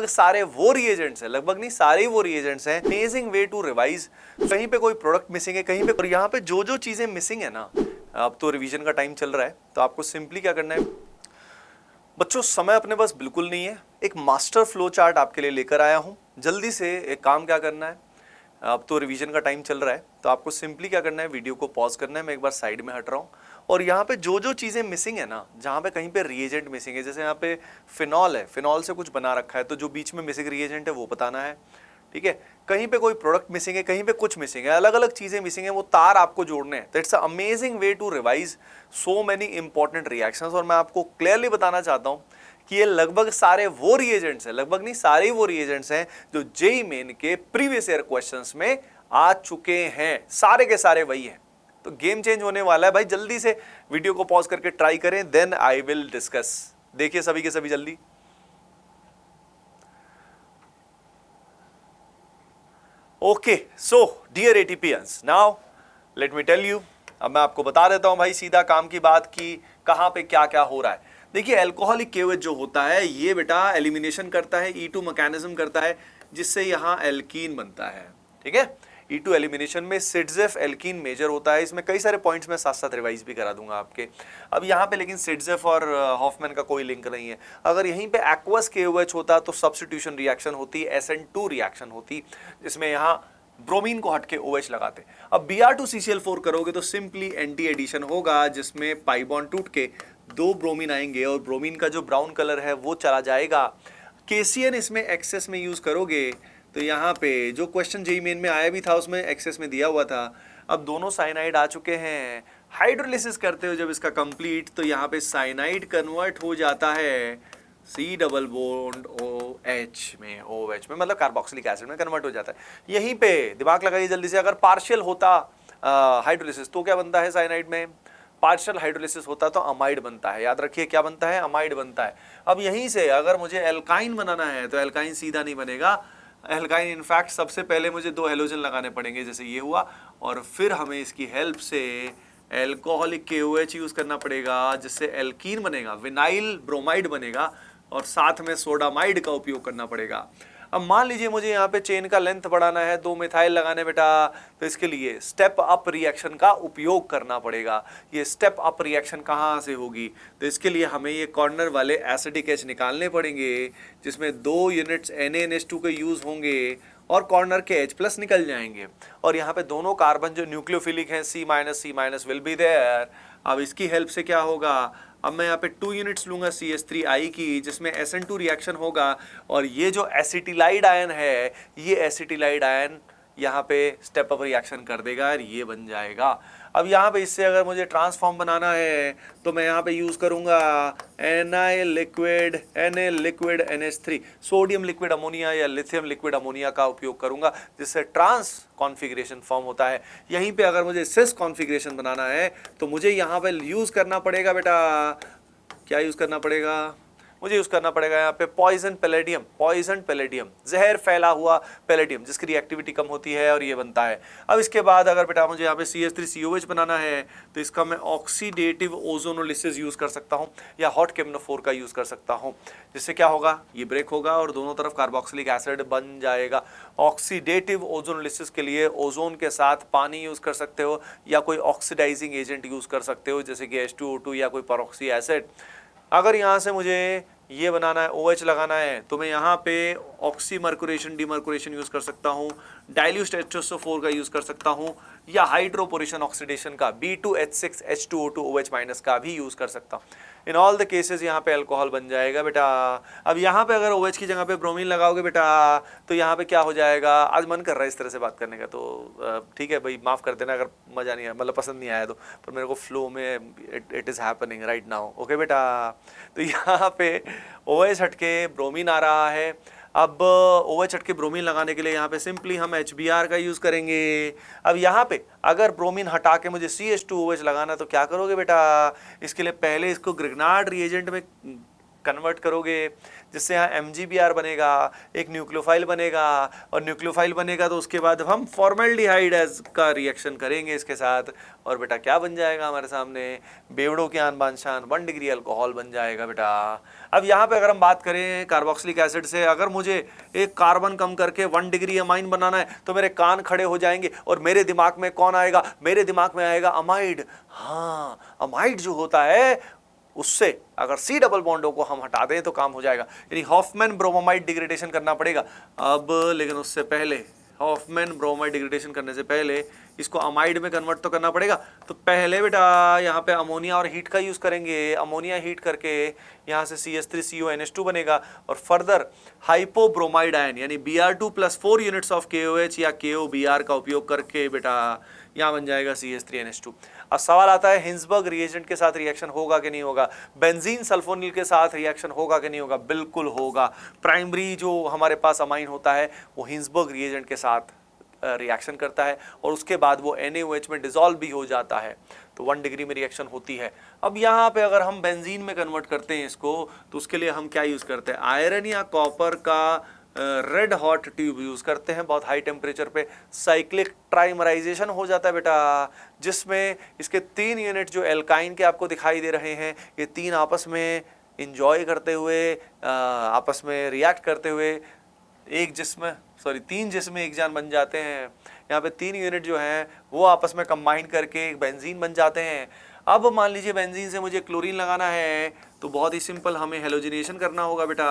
लगभग सारे वो रिएजेंट्स हैं, लगभग नहीं सारे ही वो रिएजेंट्स हैं। Amazing way to revise. कहीं पे कोई प्रोडक्ट मिसिंग है, कहीं पे, और यहाँ पे जो जो चीजें मिसिंग है ना, अब तो रिवीजन का टाइम चल रहा है, तो आपको सिंपली क्या करना है बच्चों, समय अपने पास बिल्कुल नहीं है। एक मास्टर फ्लो चार्ट आपके लिए लेकर आया हूं। जल्दी से एक काम क्या करना है, अब तो रिवीजन का टाइम चल रहा है, तो आपको सिंपली क्या करना है, वीडियो को पॉज करना है। मैं एक बार साइड में हट रहा हूँ, और यहाँ पे जो जो चीज़ें मिसिंग है ना, जहाँ पे कहीं पे रिएजेंट मिसिंग है, जैसे यहाँ पे फिनॉल है, फिनॉल से कुछ बना रखा है, तो जो बीच में मिसिंग रिएजेंट है वो बताना है। ठीक है, कहीं पे कोई प्रोडक्ट मिसिंग है, कहीं पे कुछ मिसिंग है, अलग अलग चीजें मिसिंग है, वो तार आपको जोड़ने हैं। That's a amazing way to revise so many important reactions. और मैं आपको क्लियरली बताना चाहता हूं कि ये लगभग सारे वो रिएजेंट्स हैं, लगभग नहीं सारे वो रिएजेंट्स हैं जो जेईई मेन के प्रीवियस ईयर क्वेश्चंस में आ चुके हैं, सारे के सारे वही हैं। तो गेम चेंज होने वाला है भाई। जल्दी से वीडियो को पॉज करके ट्राई करें, देन आई विल डिस्कस। देखिए सभी के सभी जल्दी। Okay, so dear aspirants, now let me tell you. अब मैं आपको बता देता हूं भाई सीधा काम की बात की कहां पे क्या क्या हो रहा है। देखिए अल्कोहलिक केवेज जो होता है ये बेटा एलिमिनेशन करता है, E2 मैकेनिज्म करता है, जिससे यहां एल्कीन बनता है। ठीक है, E2 एलिमिनेशन में सिडजेफ एल्कीन मेजर होता है। इसमें कई सारे पॉइंट्स में साथ साथ रिवाइज भी करा दूंगा आपके। अब यहाँ पे लेकिन सिडजेफ और हॉफमैन का कोई लिंक नहीं है। अगर यहीं पे एक्वस KOH होता तो सब्स्टिट्यूशन रिएक्शन होती, SN2 रिएक्शन होती, जिसमें यहाँ ब्रोमीन को हटके OH लगाते। अब Br2CCl4 करोगे तो सिंपली एंटी एडिशन होगा, जिसमें पाई बॉन्ड टूट के 2 ब्रोमीन आएंगे और ब्रोमीन का जो ब्राउन कलर है वो चला जाएगा। KCN इसमें एक्सेस में यूज करोगे तो यहाँ पे जो क्वेश्चन जेईई मेन में आया भी था उसमें एक्सेस में दिया हुआ था। अब दोनों साइनाइड आ चुके हैं, हाइड्रोलिसिस करते हो जब इसका कंप्लीट, तो यहाँ पे साइनाइड कन्वर्ट हो जाता है C डबल बॉन्ड OH में, OH में मतलब कार्बोक्सिलिक एसिड में कन्वर्ट हो जाता है। यहीं पे दिमाग लगाइए जल्दी से। अगर पार्शियल होता हाइड्रोलिसिस तो क्या बनता है साइनाइड में, पार्शियल हाइड्रोलिसिस होता तो अमाइड बनता है। याद रखिए क्या बनता है, अमाइड बनता है। अब यहीं से अगर मुझे एल्काइन बनाना है तो एल्काइन सीधा नहीं बनेगा। एल्काइन इनफैक्ट सबसे पहले मुझे 2 हेलोजन लगाने पड़ेंगे, जैसे ये हुआ, और फिर हमें इसकी हेल्प से एल्कोहलिक KOH यूज करना पड़ेगा, जिससे एल्कीन बनेगा, विनाइल ब्रोमाइड बनेगा, और साथ में सोडामाइड का उपयोग करना पड़ेगा। अब मान लीजिए मुझे यहाँ पे चेन का लेंथ बढ़ाना है, 2 मिथाइल लगाने बेटा, तो इसके लिए स्टेप अप रिएक्शन का उपयोग करना पड़ेगा। ये स्टेप अप रिएक्शन कहाँ से होगी, तो इसके लिए हमें ये कॉर्नर वाले एसिडिक H निकालने पड़ेंगे, जिसमें 2 यूनिट्स NaNH2 के यूज होंगे और कॉर्नर के H+ निकल जाएंगे। और यहाँ पे दोनों कार्बन जो न्यूक्लियोफिलिक हैं C- विल बी देयर। अब इसकी हेल्प से क्या होगा, अब मैं यहाँ पे 2 यूनिट्स लूंगा CH3I की, जिसमें SN2 रिएक्शन होगा, और ये जो एसिटिलाइड आयन है, ये एसिटिलाइड आयन यहाँ पे स्टेप अप रिएक्शन कर देगा और ये बन जाएगा। अब यहाँ पे इससे अगर मुझे ट्रांसफॉर्म बनाना है तो मैं यहाँ पे यूज करूंगा Na liquid NH3, sodium liquid ammonia या लिथियम लिक्विड अमोनिया का उपयोग करूंगा, जिससे ट्रांस कॉन्फ़िगरेशन फॉर्म होता है। यहीं पे अगर मुझे सिस कॉन्फ़िगरेशन बनाना है तो मुझे यहाँ पे यूज करना पड़ेगा बेटा, क्या यूज करना पड़ेगा, मुझे यूज करना पड़ेगा यहाँ पे पॉइजन पैलेडियम, जहर फैला हुआ पैलेडियम, जिसकी रिएक्टिविटी कम होती है और ये बनता है। अब इसके बाद अगर बेटा मुझे यहाँ पे CH3COH बनाना है तो इसका मैं ऑक्सीडेटिव ओजोनोलिसिस यूज कर सकता हूँ या हॉट केमनोफोर का यूज कर सकता हूँ, जिससे क्या होगा, ये ब्रेक होगा और दोनों तरफ कार्बोक्सिलिक एसिड बन जाएगा। ऑक्सीडेटिव ओजोनोलिसिस के लिए ओजोन के साथ पानी यूज कर सकते हो या कोई ऑक्सीडाइजिंग एजेंट यूज कर सकते हो, जैसे कि H2O2 या कोई पेरोक्सी एसिड। अगर यहाँ से मुझे ये बनाना है, OH लगाना है, तो मैं यहाँ पे ऑक्सीमर्कुरेशन डीमर्कुरेशन यूज कर सकता हूँ, डाइल्यूस्ड H2SO4 का यूज कर सकता हूँ, या हाइड्रोपोरेशन ऑक्सीडेशन का B2H6H2O2OH- का भी यूज कर सकता हूँ। इन ऑल द केसेस यहाँ पे अल्कोहल बन जाएगा बेटा। अब यहाँ पे अगर OH की जगह पे ब्रोमीन लगाओगे बेटा तो यहाँ पे क्या हो जाएगा, आज मन कर रहा है इस तरह से बात करने का, तो ठीक है भाई, माफ कर देना अगर मजा नहीं आया, मतलब पसंद नहीं आया तो, पर मेरे को फ्लो में it is happening right now. Okay बेटा, तो यहाँ पे OH हटके ब्रोमीन आ रहा है। अब OH हटके ब्रोमीन लगाने के लिए यहाँ पे सिंपली हम HBr का यूज करेंगे। अब यहाँ पे अगर ब्रोमीन हटा के मुझे CH2OH लगाना तो क्या करोगे बेटा, इसके लिए पहले इसको ग्रिग्नार्ड रिएजेंट में कन्वर्ट करोगे, जिससे यहाँ MgBr बनेगा, एक न्यूक्लियोफाइल बनेगा, और न्यूक्लियोफाइल बनेगा तो उसके बाद हम फॉर्मेल्डिहाइड का रिएक्शन करेंगे इसके साथ, और बेटा क्या बन जाएगा हमारे सामने, बेवड़ों की आन बान शान 1 डिग्री अल्कोहल बन जाएगा बेटा। अब यहाँ पे अगर हम बात करें कार्बोक्सिलिक एसिड से, अगर मुझे एक कार्बन कम करके 1 डिग्री अमाइन बनाना है तो मेरे कान खड़े हो जाएंगे और मेरे दिमाग में कौन आएगा, मेरे दिमाग में आएगा अमाइड। हाँ, अमाइड जो होता है उससे अगर C डबल बॉन्डों को हम हटा दें तो काम हो जाएगा, यानी हॉफमैन ब्रोमाइड डिग्रेडेशन करना पड़ेगा। अब लेकिन उससे पहले, हॉफमैन ब्रोमाइड डिग्रेडेशन करने से पहले इसको अमाइड में कन्वर्ट तो करना पड़ेगा। तो पहले बेटा यहाँ पे अमोनिया और हीट का यूज़ करेंगे, अमोनिया हीट करके यहाँ से CH3CONH2 बनेगा, और फर्दर हाइपोब्रोमाइड आयन यानी Br2 + 4 यूनिट्स ऑफ KOH या KOBr का उपयोग करके बेटा यहाँ बन जाएगा CH3NH2। अब सवाल आता है हिंसबर्ग रिएजेंट के साथ रिएक्शन होगा कि नहीं होगा, बेंजीन सल्फोनिल के साथ रिएक्शन होगा कि नहीं होगा, बिल्कुल होगा। प्राइमरी जो हमारे पास अमाइन होता है वो हिंसबर्ग रिएजेंट के साथ रिएक्शन करता है और उसके बाद वो NaOH में डिसॉल्व भी हो जाता है, तो 1 डिग्री में रिएक्शन होती है। अब यहाँ पे अगर हम बेंजीन में कन्वर्ट करते हैं इसको, तो उसके लिए हम क्या यूज़ करते हैं, आयरन या कॉपर का रेड हॉट ट्यूब यूज़ करते हैं बहुत हाई टेम्परेचर पे। साइक्लिक ट्राइमराइजेशन हो जाता है बेटा, जिसमें इसके 3 यूनिट जो एल्काइन के आपको दिखाई दे रहे हैं, ये 3 आपस में इंजॉय करते हुए, आपस में रिएक्ट करते हुए तीन जिस्म एक जान बन जाते हैं। यहाँ पे 3 यूनिट जो हैं वो आपस में कंबाइन करके एक बेंजीन बन जाते हैं। अब मान लीजिए बेंजीन से मुझे क्लोरीन लगाना है, तो बहुत ही सिंपल, हमें हेलोजिनेशन करना होगा बेटा,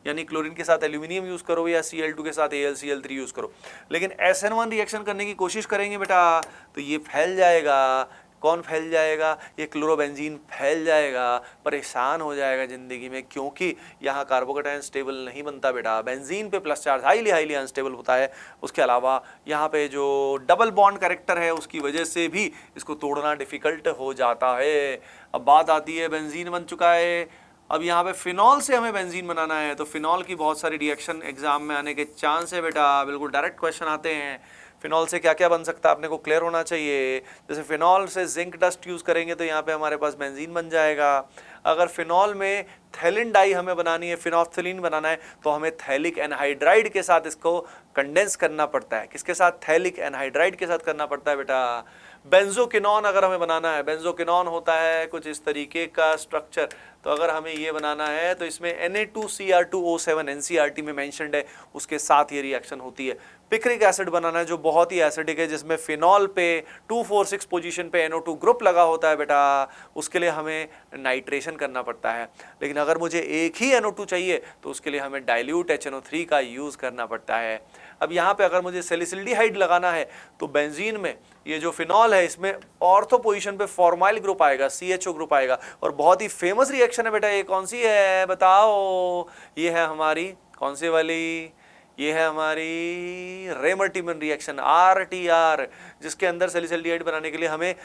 यानी क्लोरीन के साथ एल्यूमिनियम यूज़ करो या Cl2 के साथ AlCl3 यूज़ करो। लेकिन SN1 रिएक्शन करने की कोशिश करेंगे बेटा तो ये फैल जाएगा। कौन फैल जाएगा, ये क्लोरोबेंजीन फैल जाएगा, परेशान हो जाएगा ज़िंदगी में, क्योंकि यहाँ कार्बोकेटायन स्टेबल नहीं बनता बेटा। बेंजीन पे प्लस चार्ज हाईली अनस्टेबल होता है। उसके अलावा यहाँ पे जो डबल बॉन्ड कैरेक्टर है उसकी वजह से भी इसको तोड़ना डिफ़िकल्ट हो जाता है। अब बात आती है बेंजीन बन चुका है, अब यहाँ पे फिनॉल से हमें बेंजीन बनाना है, तो फिनॉल की बहुत सारी रिएक्शन एग्जाम में आने के चांस है बेटा, बिल्कुल डायरेक्ट क्वेश्चन आते हैं। फिनॉल से क्या क्या बन सकता है अपने को क्लियर होना चाहिए। जैसे फिनॉल से जिंक डस्ट यूज़ करेंगे तो यहाँ पे हमारे पास बेंजीन बन जाएगा। अगर फिनॉल में थैलिन डाई हमें बनानी है, फिनॉफ्थलीन बनाना है, तो हमें थैलिक एनहाइड्राइड के साथ इसको कंडेंस करना पड़ता है। किसके साथ, थैलिक एनहाइड्राइड के साथ करना पड़ता है बेटा। बेंजोकिनॉन अगर हमें बनाना है, बेंजोकिनॉन होता है कुछ इस तरीके का स्ट्रक्चर, तो अगर हमें ये बनाना है तो इसमें Na2Cr2O7 NCERT में मेंशन्ड है, उसके साथ ये रिएक्शन होती है। पिक्रिक एसिड बनाना है जो बहुत ही एसिडिक है, जिसमें फिनॉल पे 246 पोजीशन पे NO2 ग्रुप लगा होता है बेटा, उसके लिए हमें नाइट्रेशन करना पड़ता है। लेकिन अगर मुझे एक ही NO2 चाहिए तो उसके लिए हमें डाइल्यूट HNO3 का यूज़ करना पड़ता है। अब यहाँ पे अगर मुझे सैलिसिल्डिहाइड लगाना है तो बेंजीन में ये जो फिनॉल है इसमें ऑर्थो पोजीशन पे फॉर्माइल ग्रुप आएगा, CHO ग्रुप आएगा, और बहुत ही फेमस रिएक्शन है बेटा। ये कौन सी है बताओ, ये है हमारी कौन सी वाली, ये है हमारी रेमर-टिमन रिएक्शन RTR, जिसके अंदर सैलिसिल्डिहाइड बनाने के लिए हमें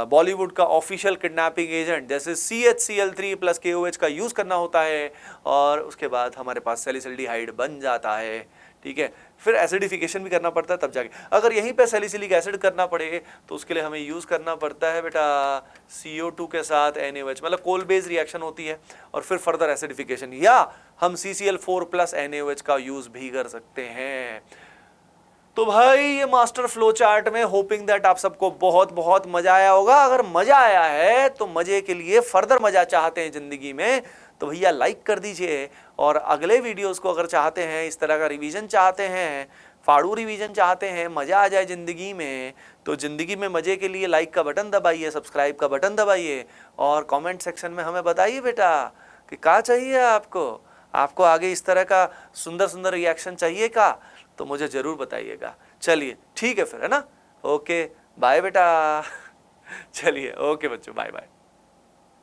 बॉलीवुड का ऑफिशियल किडनैपिंग एजेंट जैसे CHCl3 + KOH का यूज़ करना होता है, और उसके बाद हमारे पास सैलिसिल्डिहाइड बन जाता है। ठीक है, फिर एसिडिफिकेशन भी करना पड़ता है तब जाके। अगर यहीं पे सैलिसिलिक एसिड करना पड़े तो उसके लिए हमें यूज़ करना पड़ता है बेटा CO2 के साथ NaOH, मतलब कोल बेस रिएक्शन होती है, और फिर फर्दर एसिडिफिकेशन, या हम CCl4 + NaOH का यूज़ भी कर सकते हैं। तो भाई ये मास्टर फ्लो चार्ट में होपिंग दैट आप सबको बहुत बहुत मजा आया होगा। अगर मजा आया है तो मजे के लिए फर्दर मजा चाहते हैं जिंदगी में तो भैया लाइक कर दीजिए, और अगले वीडियोस को अगर चाहते हैं, इस तरह का रिवीजन चाहते हैं, फाड़ू रिवीजन चाहते हैं, मजा आ जाए जिंदगी में, तो जिंदगी में मजे के लिए लाइक का बटन दबाइए, सब्सक्राइब का बटन दबाइए, और कमेंट सेक्शन में हमें बताइए बेटा कि क्या चाहिए आपको आगे इस तरह का सुंदर सुंदर रिएक्शन चाहिए का, तो मुझे ज़रूर बताइएगा। चलिए ठीक है फिर, है ना, ओके बाय बेटा। चलिए ओके बच्चों, बाय बाय।